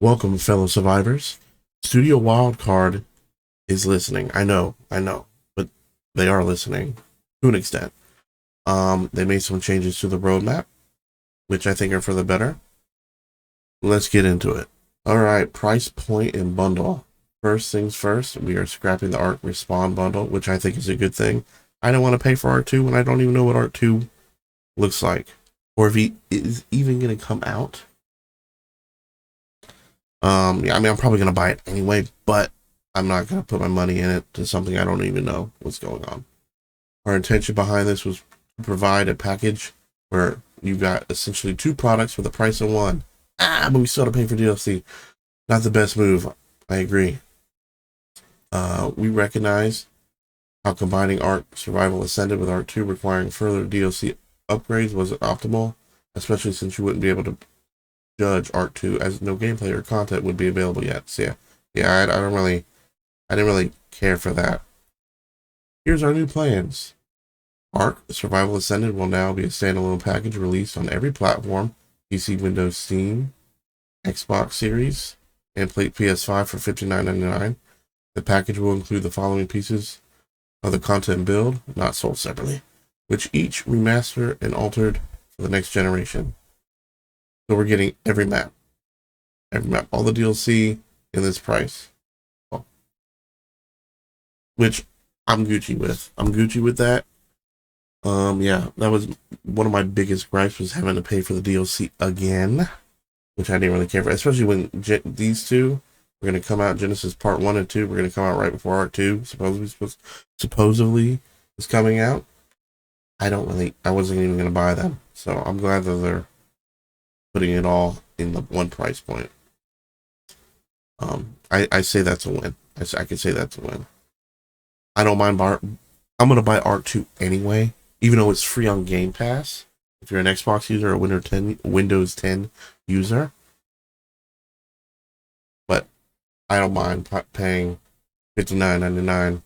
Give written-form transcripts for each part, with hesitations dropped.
Welcome, fellow survivors. Studio WILDCARD is listening. I know, but they are listening to an extent. They made some changes to the roadmap, which I think are for the better. Let's get into it. All right, price point and bundle. First things first, we are scrapping the ARK Respawn bundle, which I think is a good thing. I don't want to pay for ARK 2 when I don't even know what ARK 2 looks like, or if he is even going to come out. Yeah, I mean, I'm probably gonna buy it anyway, but I'm not gonna put my money in it to something I don't even know what's going on. Our intention behind this was to provide a package where you got essentially two products for the price of one. But we still have to pay for DLC. Not the best move. I agree. We recognize how combining ARK Survival Ascended with ARK 2 requiring further DLC upgrades wasn't optimal, especially since you wouldn't be able to judge ARK 2 as no gameplay or content would be available yet. So I didn't really care for that. Here's our new plans. ARK Survival Ascended will now be a standalone package released on every platform: PC, Windows, Steam, Xbox Series, and PS5 for $59.99. The package will include the following pieces of the content build, not sold separately, which each remastered and altered for the next generation. So we're getting every map, all the DLC in this price, which I'm Gucci with. I'm Gucci with that. Yeah, that was one of my biggest gripes, was having to pay for the DLC again, which I didn't really care for, especially when these two were going to come out. Genesis Part 1 and 2 were going to come out right before ARK 2 supposedly is coming out. I wasn't even going to buy them, so I'm glad that they're putting it all in the one price point. I say that's a win. I could say that's a win. I don't mind I'm gonna buy ARK 2 anyway, even though it's free on Game Pass. If you're an Xbox user or Windows 10 user, but I don't mind paying $59.99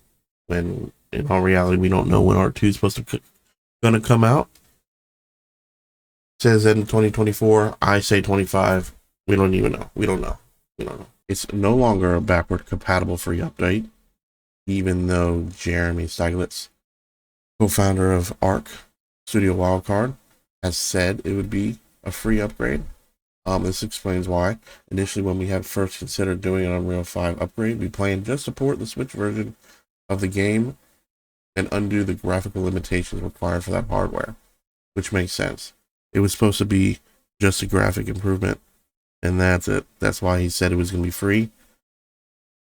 when in all reality we don't know when ARK 2 is supposed to gonna come out. It says in 2024. I say 25. We don't even know. We don't know. It's no longer a backward compatible free update, even though Jeremy Steiglitz, co-founder of ARK Studio WILDCARD, has said it would be a free upgrade. This explains why. Initially, when we had first considered doing an Unreal 5 upgrade, we planned just to port the Switch version of the game and undo the graphical limitations required for that hardware, which makes sense. It was supposed to be just a graphic improvement, and that's it. That's why he said it was going to be free,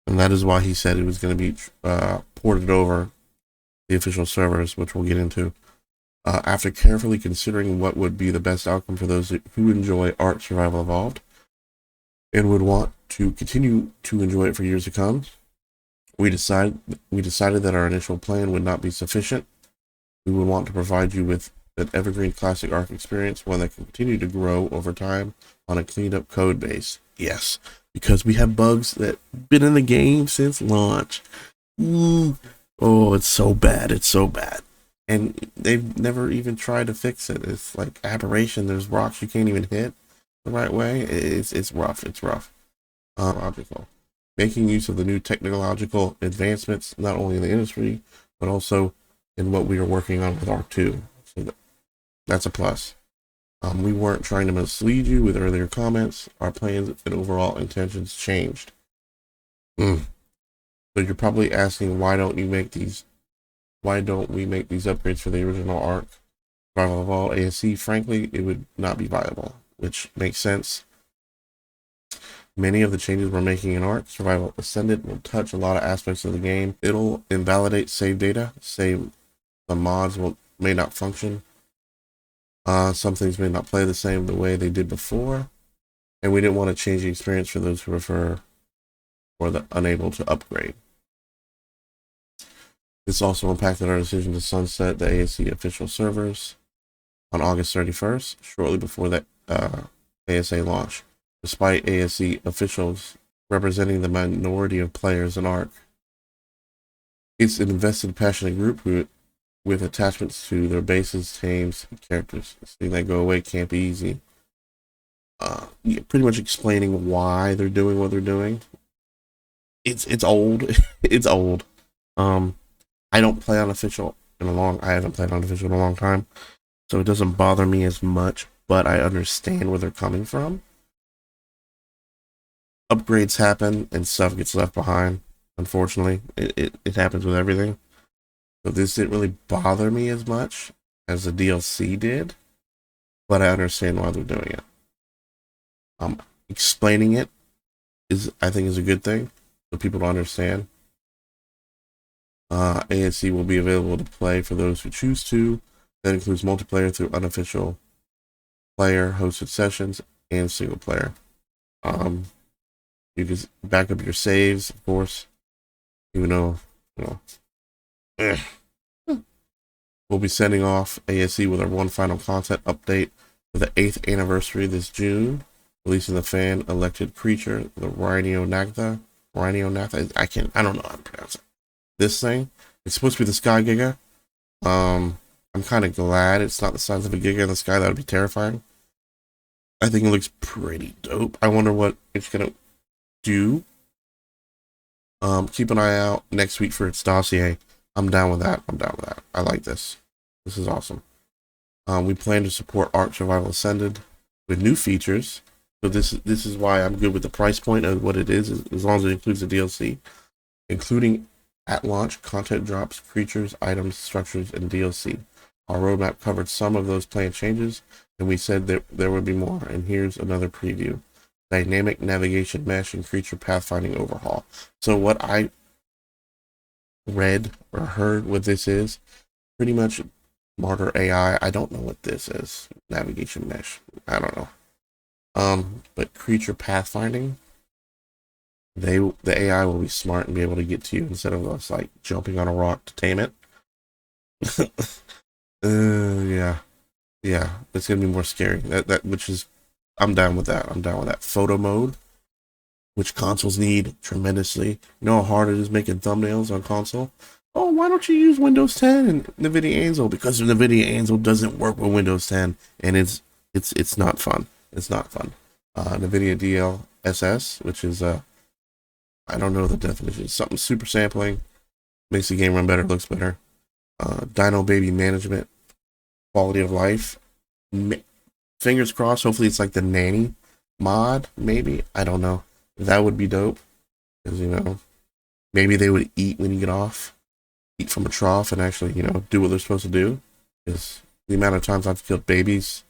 and that is why he said it was going to be ported over the official servers, which we'll get into. After carefully considering what would be the best outcome for those who enjoy ARK Survival Evolved and would want to continue to enjoy it for years to come, we decided that our initial plan would not be sufficient. We would want to provide you with an evergreen classic ARK experience, one that can continue to grow over time on a cleaned up code base. Yes, because we have bugs that have been in the game since launch. Oh, it's so bad. It's so bad. And they've never even tried to fix it. It's like aberration. There's rocks you can't even hit the right way. It's rough. It's rough. Logical. Making use of the new technological advancements, not only in the industry, but also in what we are working on with ARK 2. So that's a plus. We weren't trying to mislead you with earlier comments. Our plans and overall intentions changed. So you're probably asking, why don't we make these upgrades for the original ARK Survival Evolved ASC? Frankly, it would not be viable, which makes sense. Many of the changes we're making in ARK Survival Ascended will touch a lot of aspects of the game. It'll invalidate save data. The mods may not function. Some things may not play the same the way they did before, and we didn't want to change the experience for those who prefer or the unable to upgrade. This also impacted our decision to sunset the ASC official servers on August 31st, shortly before that ASA launch. Despite ASC officials representing the minority of players in ARK, it's an invested, passionate group with attachments to their bases, teams, and characters. Seeing that go away can't be easy. Yeah, pretty much explaining why they're doing what they're doing. It's old. It's old. Um, I don't play unofficial in a long. I haven't played unofficial in a long time, so it doesn't bother me as much. But I understand where they're coming from. Upgrades happen and stuff gets left behind. Unfortunately, it happens with everything. So this didn't really bother me as much as the DLC did, but I understand why they're doing it. Explaining it is, I think, is a good thing, so people don't understand. ASC will be available to play for those who choose to. That includes multiplayer through unofficial player hosted sessions and single player. Um, you can back up your saves, of course, even though, you know, eh. We'll be sending off ASC with our one final content update for the 8th anniversary this June, releasing the fan elected creature, the Rhyniognatha. I don't know how to pronounce it. This thing, it's supposed to be the Sky Giga. I'm kind of glad it's not the size of a Giga in the sky. That would be terrifying. I think it looks pretty dope. I wonder what it's gonna do. Keep an eye out next week for its dossier. I'm down with that. I like this. This is awesome. We plan to support ARK Survival Ascended with new features. So this is why I'm good with the price point of what it is, as long as it includes the DLC, including at launch content drops, creatures, items, structures, and DLC. Our roadmap covered some of those planned changes, and we said that there would be more. And here's another preview: dynamic navigation mesh and creature pathfinding overhaul. So what I read or heard what this is, pretty much Martyr AI. I don't know what this is. Navigation mesh. I don't know. But creature pathfinding, the AI will be smart and be able to get to you instead of us like jumping on a rock to tame it. Yeah, yeah, it's gonna be more scary. That which is, I'm down with that. I'm down with that. Photo mode, which consoles need tremendously. You know how hard it is making thumbnails on console. Oh, why don't you use Windows 10 and NVIDIA Angel? Because NVIDIA Angel doesn't work with Windows 10, and it's not fun. It's not fun. NVIDIA DLSS, which is I don't know the definition. Something super sampling, makes the game run better, looks better. Dino Baby management, quality of life. Fingers crossed. Hopefully, it's like the nanny mod. Maybe, I don't know. That would be dope, because maybe they would eat when you get off, eat from a trough, and actually do what they're supposed to do. Because the amount of times I've killed babies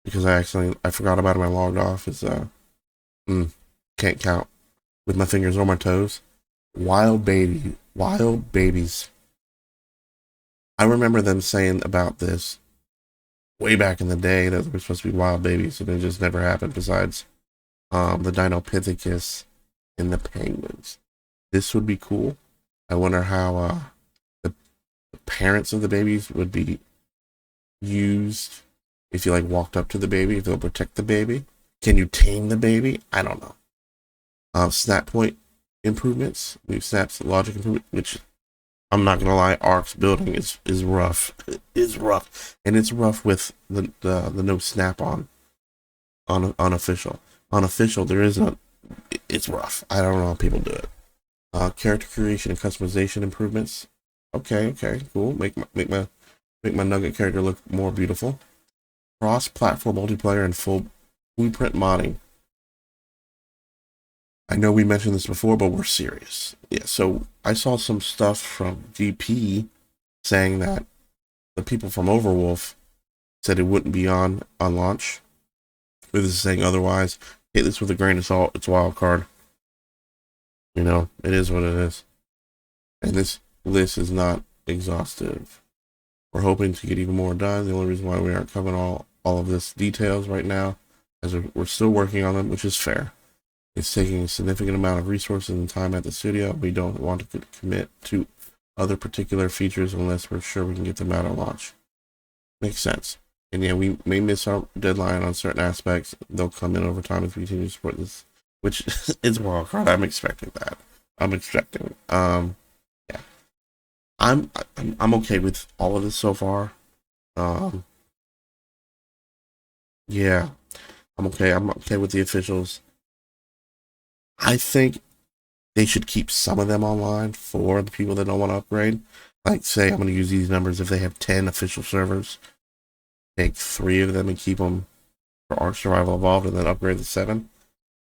because I forgot about it when I logged off is can't count with my fingers or my toes. Wild babies. I remember them saying about this way back in the day that there were supposed to be wild babies, and it just never happened. Besides the Dinopithecus and the penguins. This would be cool. I wonder how the parents of the babies would be used if you like walked up to the baby, if they'll protect the baby. Can you tame the baby? I don't know. Snap point improvements, new snaps logic improvement, which I'm not gonna lie, ARK's building is rough. It's rough, and it's rough with the no snap on unofficial. Unofficial, there is a. It's rough. I don't know how people do it. Character creation and customization improvements. Okay, cool. Make my nugget character look more beautiful. Cross-platform multiplayer and full blueprint modding. I know we mentioned this before, but we're serious. Yeah, so I saw some stuff from GP saying that the people from Overwolf said it wouldn't be on launch. This is saying otherwise. Take this with a grain of salt. It's WILDCARD. It is what it is. And this list is not exhaustive. We're hoping to get even more done. The only reason why we aren't covering all of this details right now, as we're still working on them, which is fair. It's taking a significant amount of resources and time at the studio. We don't want to commit to other particular features unless we're sure we can get them out at launch. Makes sense. And yeah, we may miss our deadline on certain aspects. They'll come in over time if we continue to support this, which is WILDCARD. I'm expecting that. Yeah. I'm okay with all of this so far. Yeah. I'm okay. I'm okay with the officials. I think they should keep some of them online for the people that don't want to upgrade. Like, say, I'm going to use these numbers. If they have 10 official servers, take 3 of them and keep them for ARK Survival Evolved, and then upgrade the 7,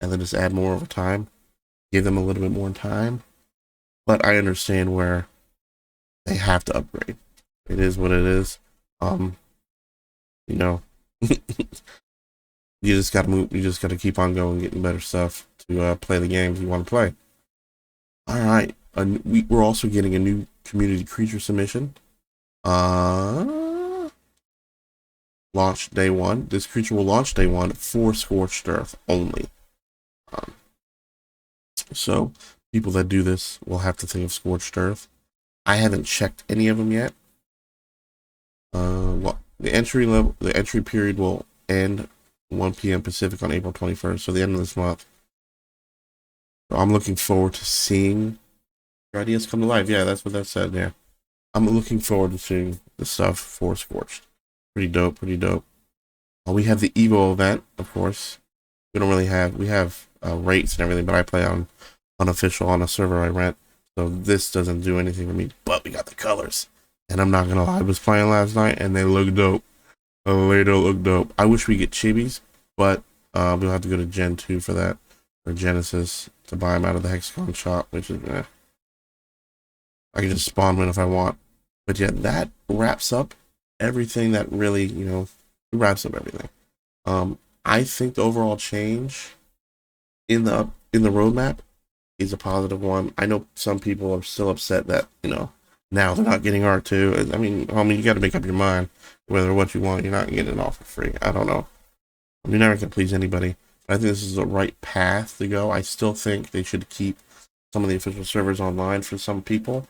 and then just add more over time. Give them a little bit more time. But I understand where they have to upgrade. It is what it is. You know, you just got to move. You just got to keep on going, getting better stuff to play the games you want to play. All right. We're also getting a new community creature submission. Launch day 1. This creature will launch day 1 for Scorched Earth only. So people that do this will have to think of Scorched Earth. I haven't checked any of them yet. Well, the entry period will end 1 p.m. Pacific on April 21st, so the end of this month. So I'm looking forward to seeing your ideas come to life. Yeah, that's what that said. Yeah, I'm looking forward to seeing the stuff for Scorched. Pretty dope. Pretty dope. We have the Evo event, of course. We have rates and everything, but I play on unofficial on a server I rent, so this doesn't do anything for me. But we got the colors, and I'm not gonna lie, I was playing last night and they look dope. They don't look dope. I wish we get chibis, but we'll have to go to Gen 2 for that, or Genesis, to buy them out of the Hexagon shop, which is I can just spawn one if I want. But yeah, that wraps up everything that really, it wraps up everything. I think the overall change in the roadmap is a positive one. I know some people are still upset that, now they're not getting R2. I mean, homie, you got to make up your mind whether what you want, you're not getting it all for free. I don't know. You're never going to please anybody. I think this is the right path to go. I still think they should keep some of the official servers online for some people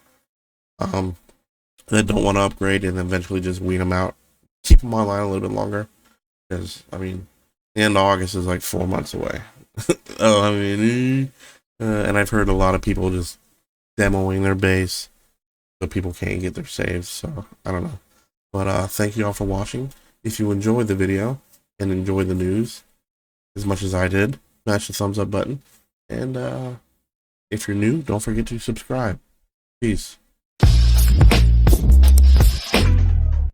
that don't want to upgrade, and eventually just weed them out. Keep them online a little bit longer, because, I mean, the end of August is like 4 months away. And I've heard a lot of people just demoing their base so people can't get their saves. So I don't know. But thank you all for watching. If you enjoyed the video and enjoyed the news as much as I did, smash the thumbs up button. And if you're new, don't forget to subscribe. Peace.